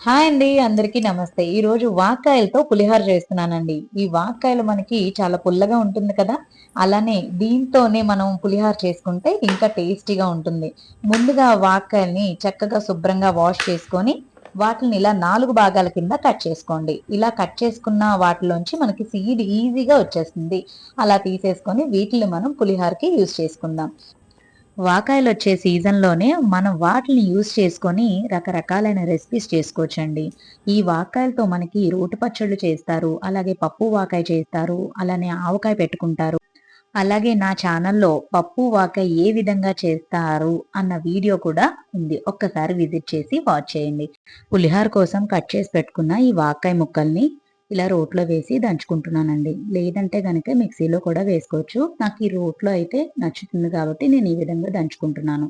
Hi అండి. అందరికీ నమస్తే. ఈరోజు వాక్కాయలతో పులిహోర చేస్తున్నానండి. ఈ వాక్కాయలు మనకి చాలా పుల్లగా ఉంటుంది కదా! అలానే దీంతోనే మనం పులిహోర చేసుకుంటే ఇంకా టేస్టీగా ఉంటుంది. ముందుగా వాక్కాయల్ని చక్కగా శుభ్రంగా వాష్ చేసుకొని, వాటిల్ని ఇలా 4 భాగాల కింద కట్ చేసుకోండి. ఇలా కట్ చేసుకున్న వాటిలోంచి మనకి సీడ్ ఈజీగా వచ్చేస్తుంది. అలా తీసేసుకొని వీటిల్ని మనం పులిహోరకి యూజ్ చేసుకుందాం. వాకాయలొచ్చే సీజన్‌లోనే మనం వాటిని యూజ్ చేసుకొని రకరకాలైన రెసిపీస్ చేసుకోవచ్చండి. ఈ వాక్కాయలతో మనకి రోటి పచ్చళ్ళు చేస్తారు. అలాగే పప్పు వాకాయ చేస్తారు. అలానే ఆవకాయ పెట్టుకుంటారు. అలాగే నా ఛానల్‌లో పప్పు వాకాయ ఏ విధంగా చేస్తారు అన్న వీడియో కూడా ఉంది. ఒక్కసారి విజిట్ చేసి వాచ్ చేయండి. పులిహోర కోసం కట్ చేసి పెట్టుకున్న ఈ వాకాయ ముక్కల్ని ఇలా రోట్లో వేసి దంచుకుంటున్నానండి. లేదంటే గనక మిక్సీలో కూడా వేసుకోవచ్చు. నాకు ఈ రోట్లో అయితే నచ్చుతుంది కాబట్టి నేను ఈ విధంగా దంచుకుంటున్నాను.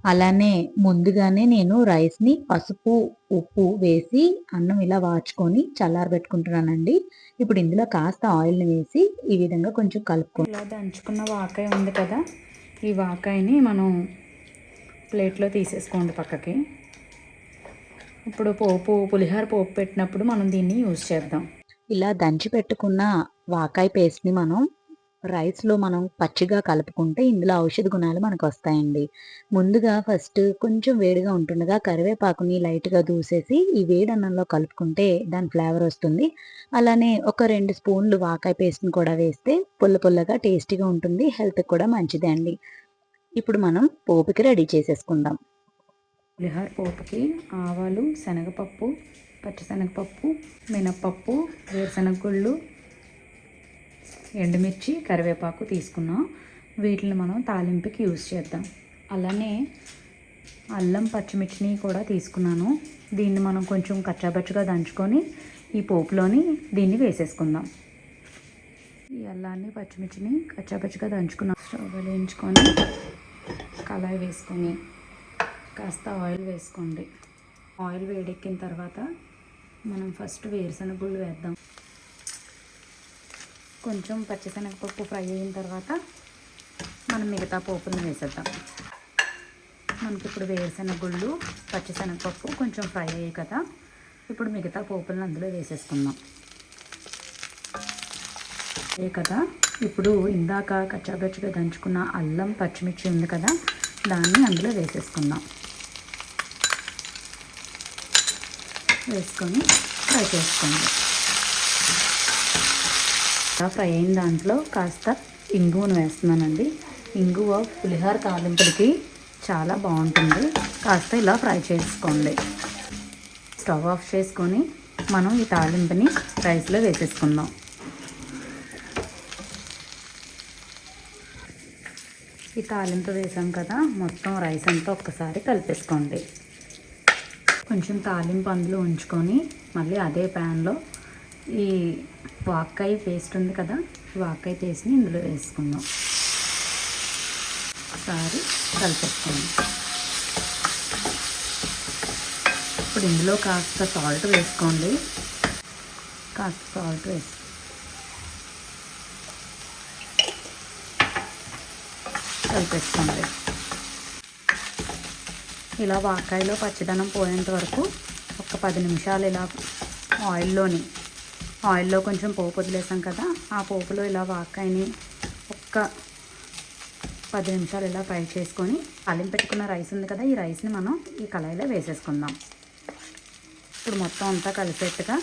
అలానే ముందుగానే నేను రైస్‌ని పసుపు, ఉప్పు వేసి అన్నం ఇలా వార్చుకొని చల్లారబెట్టుకుంటున్నానండి. ఇప్పుడు ఇందులో కాస్త ఆయిల్‌ని వేసి ఈ విధంగా కొంచెం ఇలా దంచుకున్న వాకాయ ఉంది కదా! ఈ వాకాయని మనం ప్లేట్‌లో తీసేసుకోండి పక్కకి. ఇప్పుడు పులిహోర పోపు పెట్టినప్పుడు మనం దీన్ని యూజ్ చేద్దాం. ఇలా దంచి పెట్టుకున్న వాకాయ పేస్ట్‌ని రైస్‌లో మనం పచ్చిగా కలుపుకుంటే ఇందులో ఔషధ గుణాలు మనకొస్తాయండి. ముందుగా ఫస్ట్ కొంచెం వేడిగా ఉంటుండగా కరివేపాకుని లైట్‌గా దూసేసి ఈ వేడన్నంలో కలుపుకుంటే దాని ఫ్లేవర్ వస్తుంది. అలానే ఒక 2 స్పూన్లు వాకాయ పేస్ట్‌ని కూడా వేస్తే పుల్ల పుల్లగా టేస్టీగా ఉంటుంది. హెల్త్‌కి కూడా మంచిదే అండి. ఇప్పుడు మనం పోపుకి రెడీ చేసేసుకుందాం. పులిహోర పోపుకి ఆవాలు, శనగపప్పు, పచ్చిశనగపప్పు, మినప్పప్పు, వేరుశనగ గుళ్ళు, ఎండుమిర్చి, కరివేపాకు తీసుకున్నాం. వీటిని మనం తాలింపుకి యూజ్ చేద్దాం. అలానే అల్లం, పచ్చిమిర్చిని కూడా తీసుకున్నాను. దీన్ని మనం కొంచెం కచ్చాబచ్చగా దంచుకొని ఈ పోపులోని దీన్ని వేసేసుకుందాం. ఈ అల్లాన్ని, పచ్చిమిర్చిని కచ్చాబచ్చగా దంచుకున్నాం. స్టవ్ వెలిగించుకొని కళాయి వేసుకొని కాస్త ఆయిల్ వేసుకోండి. ఆయిల్ వేడెక్కిన తర్వాత మనం ఫస్ట్ వేరుశనగ గుళ్ళు వేద్దాం. కొంచెం పచ్చిశనగపప్పు ఫ్రై అయిన తర్వాత మనం మిగతా పోపులను వేసేద్దాం. మనకి ఇప్పుడు వేరుశనగ గుళ్ళు, పచ్చిశనగపప్పు కొంచెం ఫ్రై అయ్యాయి కదా! ఇప్పుడు మిగతా పోపులను అందులో వేసేసుకుందాం. అదే కదా, ఇప్పుడు ఇందాక కచ్చాబచ్చగా దంచుకున్న అల్లం, పచ్చిమిర్చి ఉంది కదా, దాన్ని అందులో వేసేసుకుందాం. వేసుకొని ఫ్రై చేసుకోండి. ఫ్రై అయిన దాంట్లో కాస్త ఇంగువను వేస్తున్నానండి. ఇంగువ పులిహోర తాలింపులకి చాలా బాగుంటుంది. కాస్త ఇలా ఫ్రై చేసుకోండి. స్టవ్ ఆఫ్ చేసుకొని మనం ఈ తాలింపుని రైస్లో వేసేసుకుందాం. ఈ తాలింపు వేసాం కదా, మొత్తం రైస్ అంతా ఒక్కసారి కలిపేసుకోండి. కొంచెం తాలింపు అందులో ఉంచుకొని మళ్ళీ అదే ప్యాన్లో ఈ వాక్కాయ పేస్ట్ ఉంది కదా, వాక్కాయ పేస్ట్ని ఇందులో వేసుకుందాం. ఒకసారి కలిపేసుకోండి. ఇప్పుడు ఇందులో కాస్త సాల్ట్ వేసుకోండి. కాస్త సాల్ట్ వేసి కలిపేసుకోండి. ఇలా వాక్కాయలో పచ్చిదనం పోయేంత వరకు ఒక 10 నిమిషాలు ఇలా ఆయిల్లో కొంచెం పోపు వదిలేసాం కదా, ఆ పోపులో ఇలా వాక్కాయని ఒక్క 10 నిమిషాలు ఇలా ఫ్రై చేసుకొని తాలింపు పెట్టుకున్న రైస్ ఉంది కదా, ఈ రైస్ని మనం ఈ కళాయిలో వేసేసుకుందాం. ఇప్పుడు మొత్తం అంతా కలిపేట్టుగా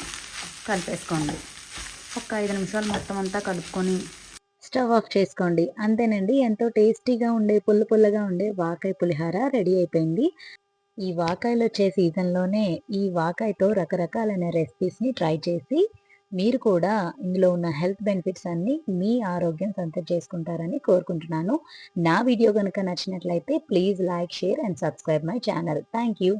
కలిపేసుకోండి. ఒక 5 నిమిషాలు మొత్తం అంతా కలుపుకొని స్టవ్ ఆఫ్ చేసుకోండి. అంతేనండి, ఎంతో టేస్టీగా ఉండే పుల్లగా ఉండే వాకాయ పులిహోర రెడీ అయిపోయింది. ఈ వాకాయలొచ్చే సీజన్‌లోనే ఈ వాకాయతో రకరకాలైన రెసిపీస్‌ని ట్రై చేసి మీరు కూడా ఇందులో ఉన్న హెల్త్ బెనిఫిట్స్ అన్నీ మీ ఆరోగ్యం సొంతం చేసుకుంటారని కోరుకుంటున్నాను. నా వీడియో గనుక నచ్చినట్లయితే please like, share and subscribe my channel. Thank you.